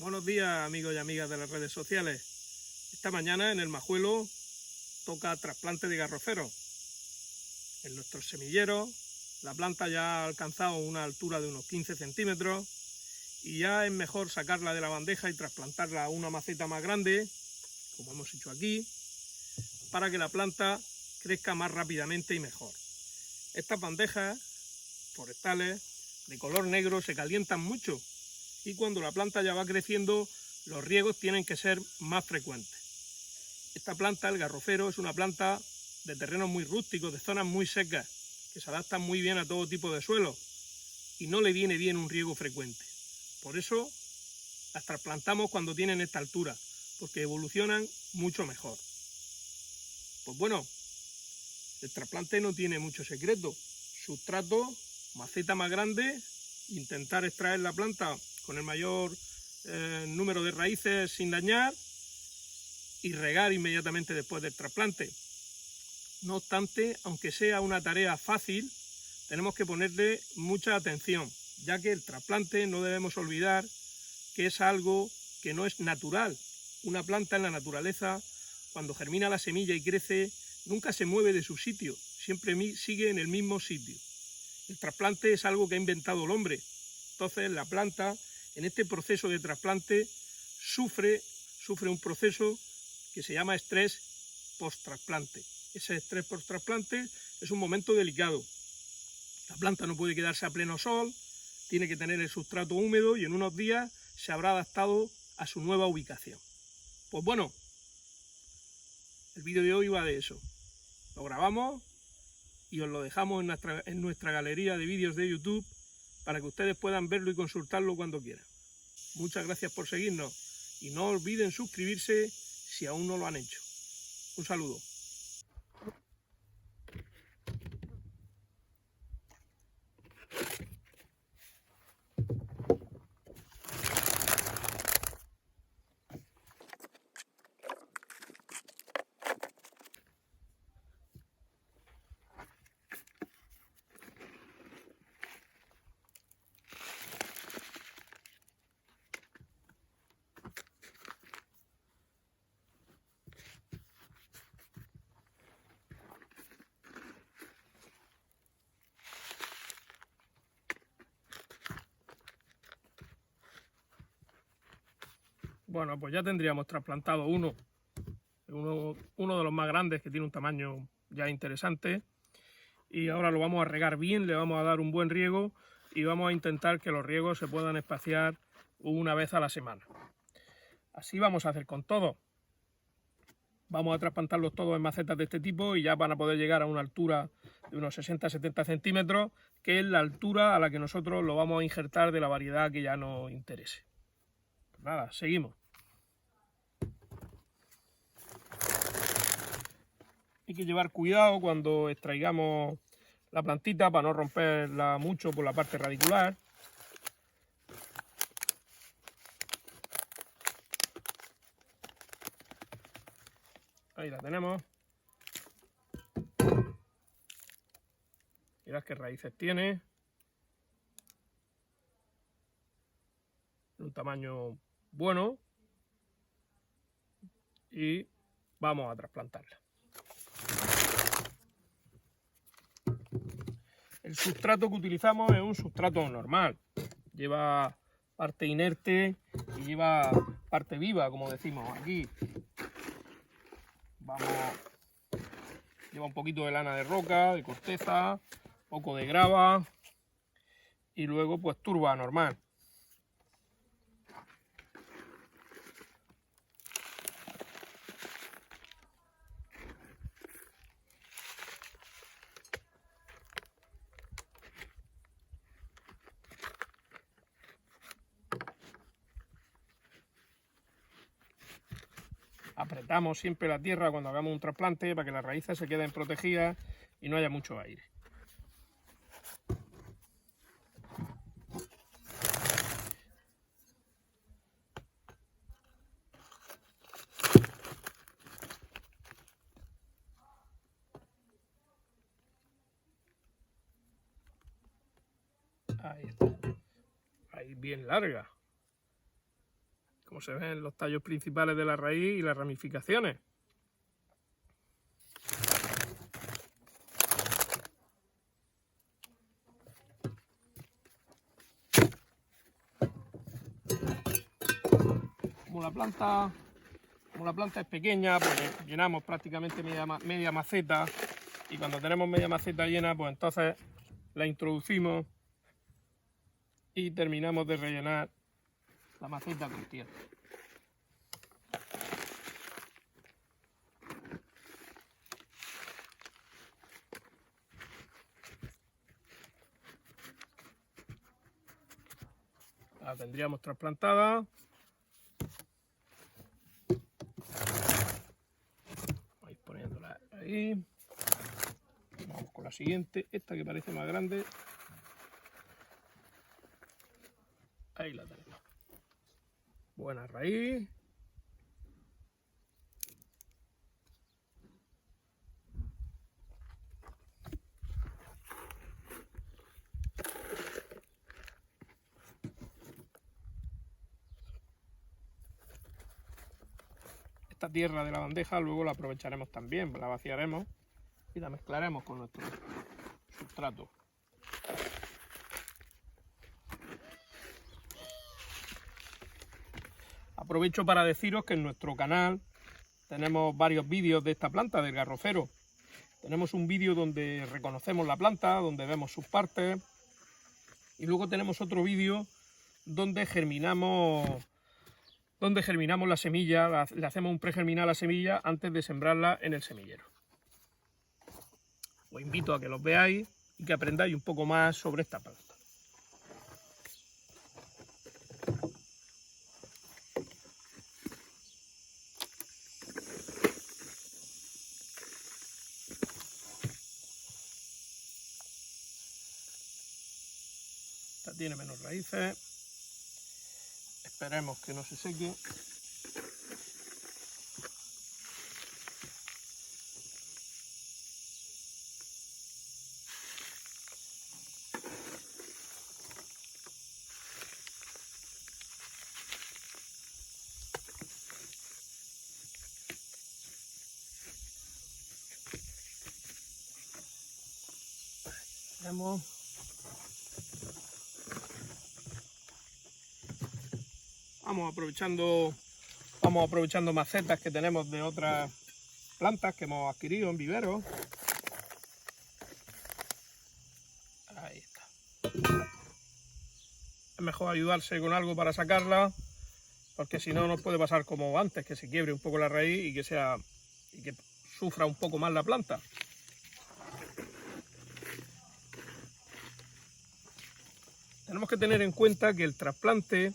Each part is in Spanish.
Buenos días, amigos y amigas de las redes sociales. Esta mañana en el Majuelo toca trasplante de garrofero. En nuestros semilleros la planta ya ha alcanzado una altura de unos 15 centímetros y ya es mejor sacarla de la bandeja y trasplantarla a una maceta más grande, como hemos hecho aquí, para que la planta crezca más rápidamente y mejor. Estas bandejas forestales de color negro se calientan mucho y cuando la planta ya va creciendo los riegos tienen que ser más frecuentes. Esta planta, el garrofero, es una planta de terrenos muy rústicos, de zonas muy secas, que se adaptan muy bien a todo tipo de suelo y no le viene bien un riego frecuente. Por eso las trasplantamos cuando tienen esta altura, porque evolucionan mucho mejor. Pues bueno, el trasplante no tiene mucho secreto. Sustrato, maceta más grande, intentar extraer la planta con el mayor número de raíces sin dañar y regar inmediatamente después del trasplante. No obstante, aunque sea una tarea fácil, tenemos que ponerle mucha atención, ya que el trasplante no debemos olvidar que es algo que no es natural. Una planta en la naturaleza, cuando germina la semilla y crece, nunca se mueve de su sitio, siempre sigue en el mismo sitio. El trasplante es algo que ha inventado el hombre. Entonces la planta, en este proceso de trasplante, sufre un proceso que se llama estrés post-trasplante. Ese estrés post-trasplante es un momento delicado. La planta no puede quedarse a pleno sol, tiene que tener el sustrato húmedo y en unos días se habrá adaptado a su nueva ubicación. Pues bueno, el vídeo de hoy va de eso. Lo grabamos y os lo dejamos en nuestra galería de vídeos de YouTube para que ustedes puedan verlo y consultarlo cuando quieran. Muchas gracias por seguirnos y no olviden suscribirse si aún no lo han hecho. Un saludo. Bueno, pues ya tendríamos trasplantado uno de los más grandes, que tiene un tamaño ya interesante, y ahora lo vamos a regar bien, le vamos a dar un buen riego y vamos a intentar que los riegos se puedan espaciar una vez a la semana. Así vamos a hacer con todo. Vamos a trasplantarlos todos en macetas de este tipo y ya van a poder llegar a una altura de unos 60-70 centímetros, que es la altura a la que nosotros lo vamos a injertar de la variedad que ya nos interese. Pues nada, seguimos. Hay que llevar cuidado cuando extraigamos la plantita para no romperla mucho por la parte radicular. Ahí la tenemos. Mirad qué raíces tiene. Un tamaño bueno. Y vamos a trasplantarla. El sustrato que utilizamos es un sustrato normal. Lleva parte inerte y lleva parte viva, como decimos aquí. Lleva un poquito de lana de roca, de corteza, poco de grava y luego pues turba normal. Apretamos siempre la tierra cuando hagamos un trasplante para que las raíces se queden protegidas y no haya mucho aire. Ahí está. Ahí bien larga. como se ven los tallos principales de la raíz y las ramificaciones. Como la planta es pequeña, pues llenamos prácticamente media maceta, y cuando tenemos media maceta llena, pues entonces la introducimos y terminamos de rellenar la maceta con tierra. La tendríamos trasplantada. Vais poniéndola ahí. Vamos con la siguiente, esta que parece más grande. Ahí la tenemos. Buena raíz. Esta tierra de la bandeja luego la aprovecharemos también, la vaciaremos y la mezclaremos con nuestro sustrato. Aprovecho para deciros que en nuestro canal tenemos varios vídeos de esta planta, del garrofero. Tenemos un vídeo donde reconocemos la planta, donde vemos sus partes, y luego tenemos otro vídeo donde germinamos la semilla, le hacemos un pregerminar a la semilla antes de sembrarla en el semillero. Os invito a que los veáis y que aprendáis un poco más sobre esta planta. Esta tiene menos raíces. Esperemos que no se seque. Vemos. Vamos aprovechando macetas que tenemos de otras plantas que hemos adquirido en viveros. Ahí está. Es mejor ayudarse con algo para sacarla, porque si no nos puede pasar como antes, que se quiebre un poco la raíz y que sufra un poco más la planta. Tenemos que tener en cuenta que el trasplante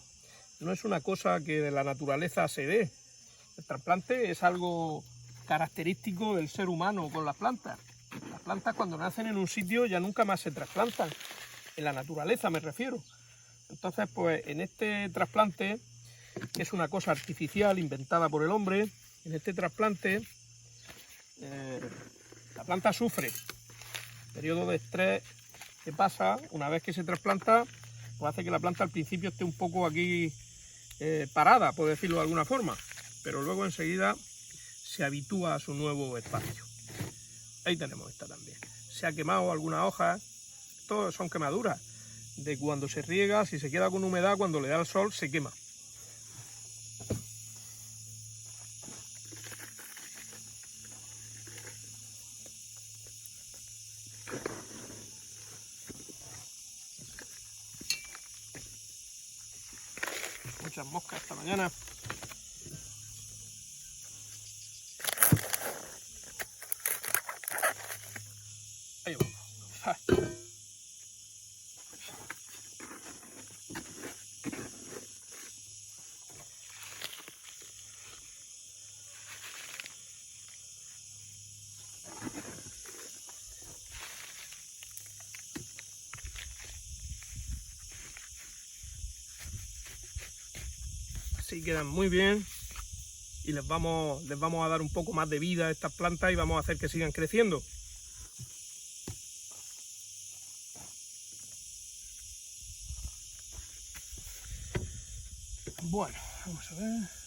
no es una cosa que de la naturaleza se dé. El trasplante es algo característico del ser humano con las plantas. Las plantas cuando nacen en un sitio ya nunca más se trasplantan. En la naturaleza me refiero. Entonces, pues en este trasplante, que es una cosa artificial inventada por el hombre, en este trasplante la planta sufre. El periodo de estrés que pasa una vez que se trasplanta, pues hace que la planta al principio esté un poco aquí parada, por decirlo de alguna forma, pero luego enseguida se habitúa a su nuevo espacio. Ahí tenemos esta también. Se ha quemado algunas hojas, todas son quemaduras de cuando se riega. Si se queda con humedad, cuando le da el sol se quema. Muchas moscas esta mañana. Ahí vamos. Así quedan muy bien y les vamos a dar un poco más de vida a estas plantas y vamos a hacer que sigan creciendo. Bueno, Vamos a ver.